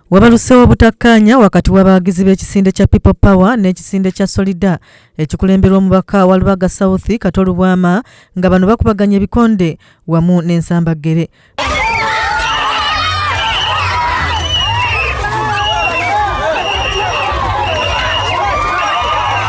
Wabaluseewo obutakkaanya wakati w'abawagizi b'ekisinde kya People Power n'ekisinde kya Solida ekikulemberwa omubaka wa Lubaga South Katolubwama nga bano bakubaganya ebikonde wamu n'ensambagere.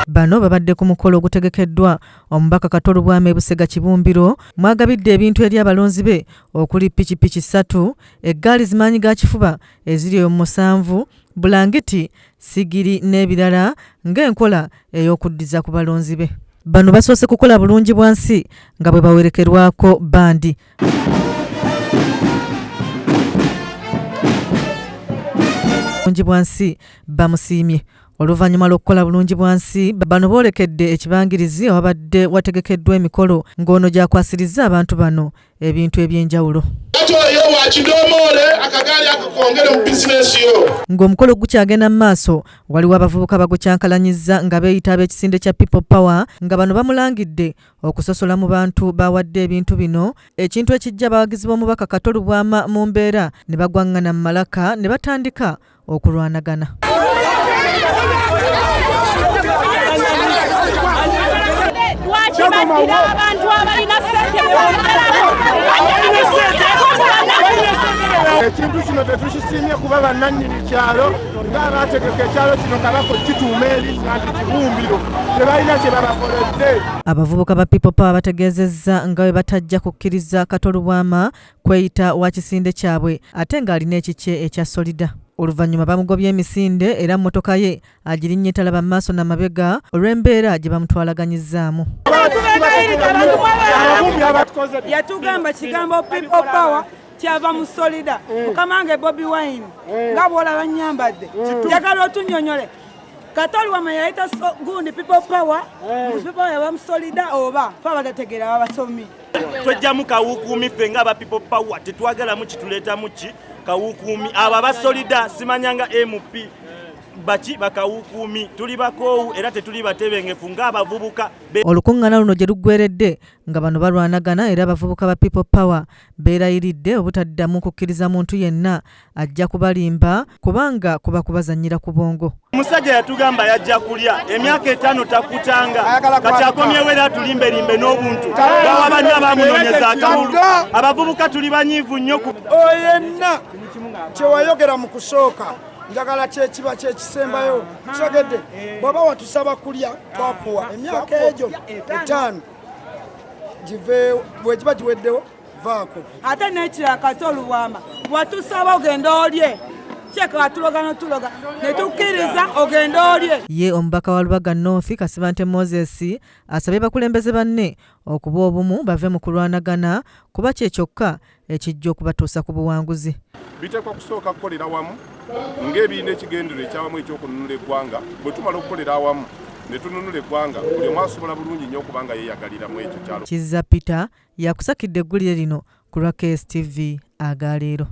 Bano babadde ku mukolo ogutegekeddwa omubaka Katolubwama e Busega Kibumbiro mwagabidde ebintu eri abalonzi be okuli pikipiki 3, eggaali zimaanyi ga kifuba eziri 7, bulangiti, sigiri n'ebirala ng'enkola ey'okuddiza ku balonzi be. Bano basoose kukola bulungi bwansi nga bwe bawerekerwako bandi. Bulungi bwansi bamusiimye. Oluvannyuma lw'okukola bulungi bwansi bano boolekedde ekibangirizi awabadde wategekeddwa emikolo ng'ono gyakwasirizza abantu bano ebintu eby'enjawulo. Ng'omukolo gukyagenda mu maaso waliwo abavubuka bagukyankalanyizza nga beeyita ab'ekisinde kya People Power nga bano bamulangidde okusosola mu bantu bawadde ebintu bino, ekintu ekijja abawagizi b'omubaka Katolubwama mu mbeera ne bagwaŋŋana mu malaka ne batandika okulwanagana. Ekintu kino tetukisiimye kuba bannannyini kyalo ng'abaategeka ekyalo kino kabako kituuma erinnya nti Kibumbiro tebalina kye babakoledde. Abavubuka ba People Power bategeezezza nga bwe batajja kukkiriza Katolubwama kweyita wa kisinde kyabwe ate ng'alina ekikye ekya Solida. Oluvannyuma bamugobye emisinde era mmotoka ye agirinnye talaba mu maaso n'amabega olw'embeera gye bamutwalaganyizzaamu. Yatugamba kigambo People Power kyava mu Solida. Mukama wange Bobi Wine nga bw'olaba nnyambadde njagala otunnyonnyole Katolubwama yayita gundi People Power People Power yava mu Solida oba fe abatategeera babasomi. Twejjamu Kawukuumi ffe ng'aba People Power tetwagalamu kituleetamu ki Kawukuumi abo aba Solida simanyanga MP baki bakawukuumi tuli bakoowu era tetuli batebengefu ng'abavubuka. Olukuŋŋaana luno gye luggweredde nga bano balwanagana era abavubuka ba People Power beerayiridde obutaddamu kukkiriza muntu yenna ajja kubalimba kubanga kuba kubazannyira ku bwongo. Omusajja yatugamba yajja kulya emyaka 5 takutanga kati akomyewo era tulimbelimbe n'obuntu bawa banna bamunoonyeza akawulu. Abavubuka tuli banyiivu nnyo oyenna kyewayogera mu kusooka njagala kyekiba kyekisembayo kyogedde bw'oba watusaba kulya twakuwa emyaka egyo 5 bwe kiba kiweddewo vaako. Ate n'ekirala Katolubwama watusaba ogenda olye kyeka tuloga ne tukkiriza ogenda olye. Ye omubaka wa Lubaga North Kasibante Moses asabye bakulembeze banne okuba obumu bave mu kulwanagana kuba kye kyokka ekijja okubatuusa ku buwanguzi. Biteekwa kusooka kukolera wamu ng'ebiina ekigendero ekyawamu ekyokununula eggwanga bwe tumala okukolera awamu ne tununula eggwanga buli omu asobola bulungi nnyo okubanga yeeyagaliramu ekyo kyalo. Kizza Peter yakusakidde eggulire lino ku lwa KSTV agaleero.